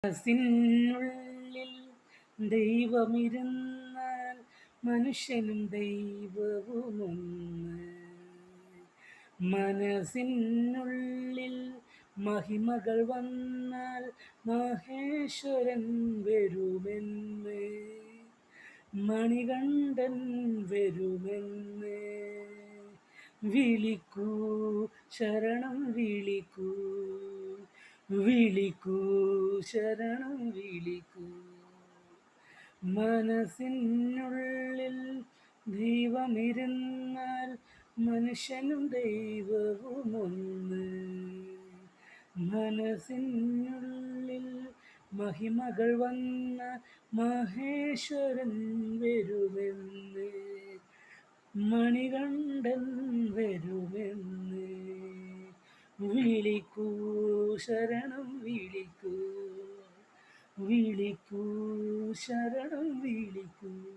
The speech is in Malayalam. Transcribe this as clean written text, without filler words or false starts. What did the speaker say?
മനസ്സിനുള്ളിൽ ദൈവമിരുന്നാൽ മനുഷ്യനും ദൈവവുമൊന്ന്. മനസ്സിനുള്ളിൽ മഹിമകൾ വന്നാൽ മഹേശ്വരൻ വരുമെന്ന്, മണികണ്ഠൻ വരുമെന്ന്. വിളിക്കൂ, ശരണം വിളിക്കൂ, വിളിക്കൂ, ശരണം വിളിക്കൂ. മനസ്സിനുള്ളിൽ ദൈവമിരുന്നാൽ മനുഷ്യനും ദൈവവുമൊന്ന്. മനസ്സിനുള്ളിൽ മഹിമകൾ വന്ന മഹേശ്വരൻ വരുമെന്ന്, മണികണ്ഠൻ വരുമെന്ന്. വിളിക്കൂ, ശരണം വിളിക്കൂ, വിളിക്കൂ, ശരണം വിളിക്കൂ.